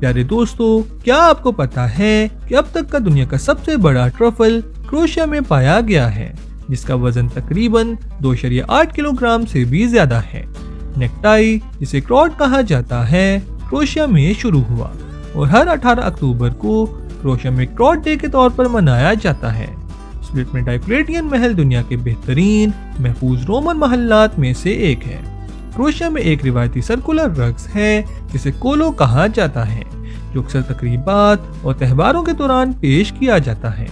प्यारे दोस्तों, क्या आपको पता है कि अब तक का दुनिया का सबसे बड़ा ट्रफल क्रोएशिया में पाया गया है, जिसका वजन तकरीबन 2.8 किलोग्राम से भी ज्यादा है। नेक्टाई, जिसे क्रॉट कहा जाता है, क्रोएशिया में शुरू हुआ और हर 18 अक्टूबर को क्रोएशिया में क्रॉट डे के तौर पर मनाया जाता है। स्प्लिट में डायोक्लेटियन महल दुनिया के बेहतरीन महफूज रोमन महलात में से एक है। क्रोएशिया में एक रिवायती सर्कुलर रक्स है जिसे कोलो कहा जाता है, जो अक्सर तकरीबात और त्योहारों के दौरान पेश किया जाता है।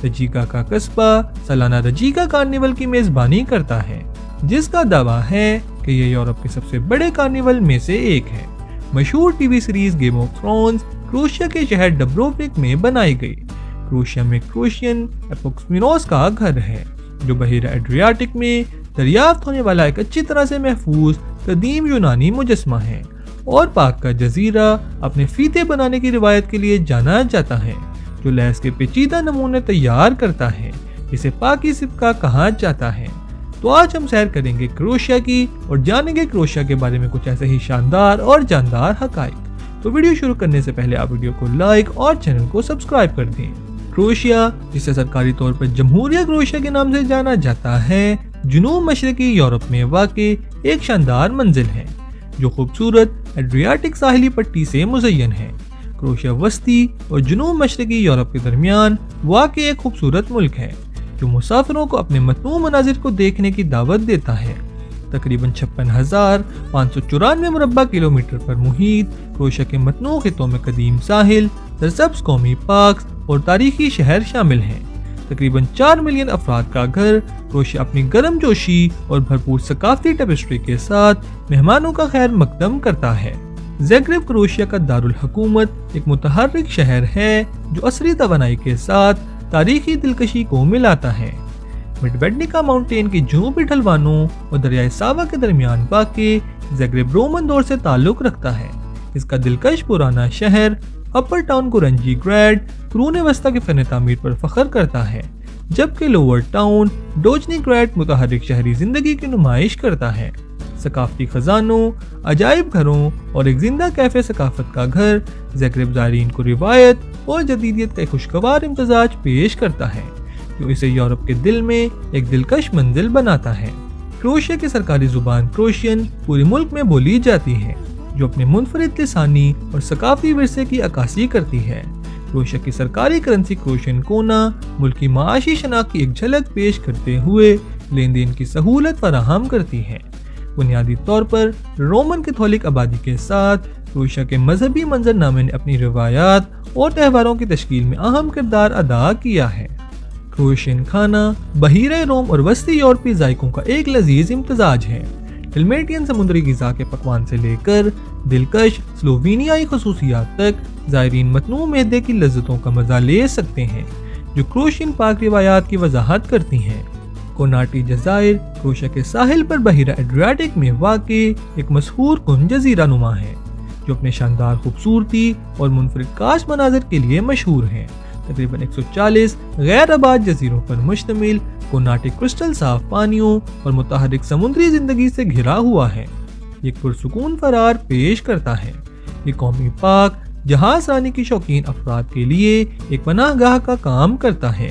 रजीका का कस्बा सालाना रजीका कार्निवल की मेजबानी करता है, जिसका दावा है कि यह यूरोप के सबसे बड़े कार्निवल में से एक है। मशहूर TV series game of thrones Croatia के शहर डब्रोवनिक में बनाई गई। क्रोएशिया में क्रोएशियन एपोक्समिनोस का घर है, जो बहिरा एड्रियाटिक में दरियाफ्त होने वाला एक अच्छी तरह से महफूज कदीम यूनानी मुजस्मा है। और पाक का जजीरा अपने फीते बनाने की रिवायत के लिए जाना जाता है, जो लैस के पेचीदा नमूने तैयार करता है, जिसे पाकी सिक्का कहा जाता है। तो आज हम सैर करेंगे क्रोएशिया की और जानेंगे क्रोएशिया के बारे में कुछ ऐसे ही शानदार और जानदार हकाइक। तो वीडियो शुरू करने से पहले आप वीडियो को लाइक और चैनल को सब्सक्राइब कर दें। क्रोएशिया, जिसे सरकारी तौर पर जमहूरिया क्रोएशिया के नाम से जाना जाता है, जुनूब मशरकी यूरोप में वाक़ई एक शानदार मंजिल है, जो खूबसूरत एड्रियाटिक साहिली पट्टी से मुज़य्यन है। क्रोएशिया वस्ती और जुनूब मशरकी यूरोप के दरमियान वाक़ई एक खूबसूरत मुल्क है, जो मुसाफिरों को अपने मतनू मनाजिर को देखने की दावत देता है। तकरीबन 56,594 मुरब्बा किलोमीटर पर मुहित क्रोएशिया के मतनू खितों में कदीम साहिल, सरसब्ज़ कौमी पार्क्स और तारीखी शहर शामिल हैं। तकरीबन 4 मिलियन अफराद का घर क्रोएशिया अपनी गर्मजोशी और भरपूर सकाफती टेपेस्ट्री के साथ मेहमानों का खैर मकदम करता है। ज़ाग्रेब क्रोएशिया का दारुल हुकूमत एक मुतहर्रिक शहर है, जो असरी तवानाई के साथ तारीखी दिलकशी को मिलाता है। मिडवेडनिका माउंटेन की जनूबी ढलवानों और दरियाए सावा के दरमियान वाक़ई ज़ाग्रेब रोमन दौर से ताल्लुक रखता है। इसका दिलकश पुराना शहर अपर टाउन गुरंजी ग्रेड कुरून वस्ता के फन तामीर पर फख्र करता है, जबकि लोअर टाउन डोजनी ग्रेड मुतहर्रिक शहरी जिंदगी की नुमाइश करता है। सकाफती खजानों, अजायब घरों और एक जिंदा कैफे सकाफत का घर ज़ाग्रेब ज़ायरीन को रिवायत और जदीदियत का खुशगवार इम्तजाज पेश करता है, जो इसे यूरोप के दिल में एक दिलकश मंजिल बनाता है। क्रोएशिया की सरकारी जुबान क्रोएशियन पूरे मुल्क में बोली जाती है, जो अपने मुनफरिद लिसानी और सकाफती विरसे की अक्कासी करती है। क्रोएशिया की सरकारी करेंसी क्रोएशियन कोना मुल्क की माशी शनाख्त की एक झलक पेश करते हुए लेन देन की सहूलत फराहम करती है। बुनियादी तौर पर रोमन कैथोलिक आबादी के साथ क्रोएशिया के मजहबी मंजरनामे ने अपनी रिवायात और त्योहारों की तश्कील में अहम किरदार अदा किया है। क्रोएशियन खाना बहीरे रोम और वस्ती यूरोपी जायकों का एक लजीज इम्तजाज है। डलमेटियन समुद्री गिज़ा के पकवान से लेकर दिलकश स्लोवेनियाई खसूसियात तक ज़ायरीन मतनू मैदे की लज्जतों का मजा ले सकते हैं, जो क्रोएशियन पाक रिवायात की वजाहत करती हैं। कोनाटी जज़ायर क्रोएशिया के साहिल पर बहिरा एड्रियाटिक में वाक़ई एक मशहूर कुन जजीरा नुमा है, जो अपने शानदार खूबसूरती और मुनफरिद काश मनाजिर के लिए मशहूर है। तकरीबन 140 गैर आबाद जजीरों पर मुश्तमिल कोनाटी क्रिस्टल साफ पानियों और मुतहर्रिक समुद्री जिंदगी से घिरा हुआ है। ये पुरसुकून फरार पेश करता है। ये कौमी पार्क जहाज रानी की शौकीन अफराद के लिए एक पनाहगाह का काम करता है,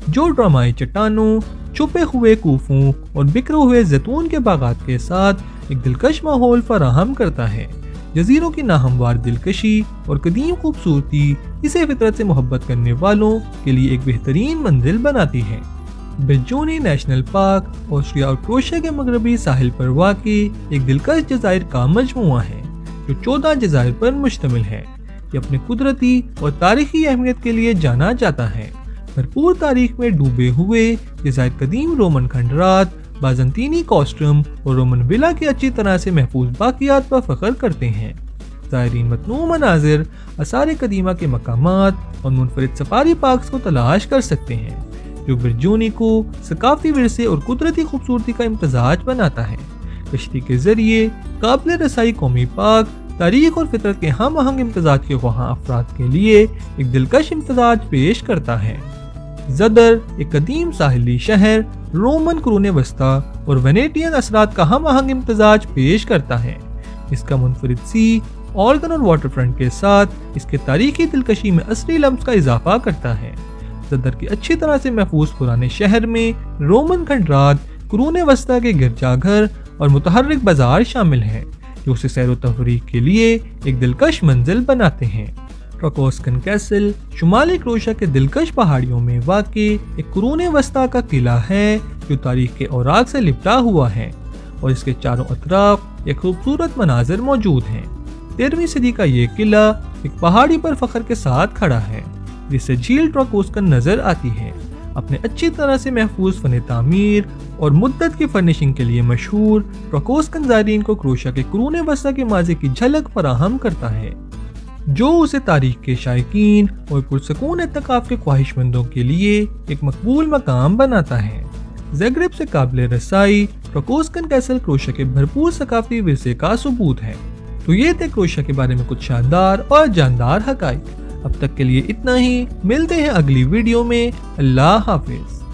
जो ड्रामाई चट्टानों, छुपे हुए कूफों और बिखरे हुए जैतून के बागात के साथ एक दिलकश माहौल फराहम करता है। जजीरों की नाहमवार दिलकशी और कदीम खूबसूरती इसे फितरत से मोहब्बत करने वालों के लिए एक बेहतरीन मंजिल बनाती है। बेज्जोनी नेशनल पार्क ऑस्ट्रिया और क्रोएशिया के मगरबी साहिल पर वाक़ई एक दिलकश जज़ायर का मजमुआ है, जो 14 जज़ायर पर मुश्तमिल है। ये अपने कुदरती और तारीखी अहमियत के लिए जाना जाता है। भरपूर तारीख में डूबे हुए जज़ायर कदीम रोमन खंडरात, बाज़ंतीनी कॉस्ट्यूम और रोमन विला की अच्छी तरह से महफूज बाकियात पर फख्र करते हैं। ज़ायरीन मतनू मनाजिर, आसार कदीमा के मकामात और मुनफरिद सफारी पार्क्स को तलाश कर सकते हैं, जो बिरजोनी को सकाफती विरसे और कुदरती खूबसूरती का इम्तजाज बनाता है। कश्ती के जरिए काबिल रसाई कौमी पार्क तारीख और फितरत के हम आहंग इम्तजाज के वहाँ अफराद के लिए एक दिलकश इम्तजाज पेश करता है। ज़दर एक कदीम साहिली शहर रोमन कुरून वस्ता और वेनेटियन असरात का हम आहंग इम्तजाज पेश करता है। इसका मुनफरिद सी ऑर्गन और वाटरफ्रंट के साथ इसके तारीखी दिलकशी में असली लम्स का इजाफा करता है। सदर के अच्छी तरह से महफूज पुराने शहर में रोमन खंडरात, कुरून वस्ता के गिरजाघर और मुतहर्रिक बाजार शामिल हैं, जो उसे सैर व तफरीह के लिए एक दिलकश मंजिल बनाते हैं। ट्रकोस्कन कैसल शुमाली क्रोशिया के दिलकश पहाड़ियों में वाक़ई एक कुरून वस्ता का किला है, जो तारीख के औराक से लिपटा हुआ है और इसके चारों अतराफ एक खूबसूरत मनाजिर मौजूद हैं। 13वीं सदी का ये किला एक पहाड़ी पर फख्र के साथ खड़ा है, जिससे झील ट्रकोस्कन नजर आती है। अपने अच्छी तरह से महफूज फन तामीर और मुद्दत की फर्निशिंग के लिए मशहूर ट्रकोस्कन ज़ायरीन को क्रोशिया के कुरून वस्ता के माज़ी की झलक फराहम करता है, जो उसे तारीख के शायकीन और पुरसकून इत्तेकाफ के ख्वाहिशमंदों के लिए एक मकबूल मकाम बनाता है। ज़ेग्रेब से काबिल रसाई ट्रकोस्कन कैसल क्रोशिया के भरपूर सकाफती विरसे का सबूत है। तो ये थे क्रोशिया के बारे में कुछ शानदार और जानदार हकाइक। अब तक के लिए इतना ही, मिलते हैं अगली वीडियो में। अल्लाह हाफिज।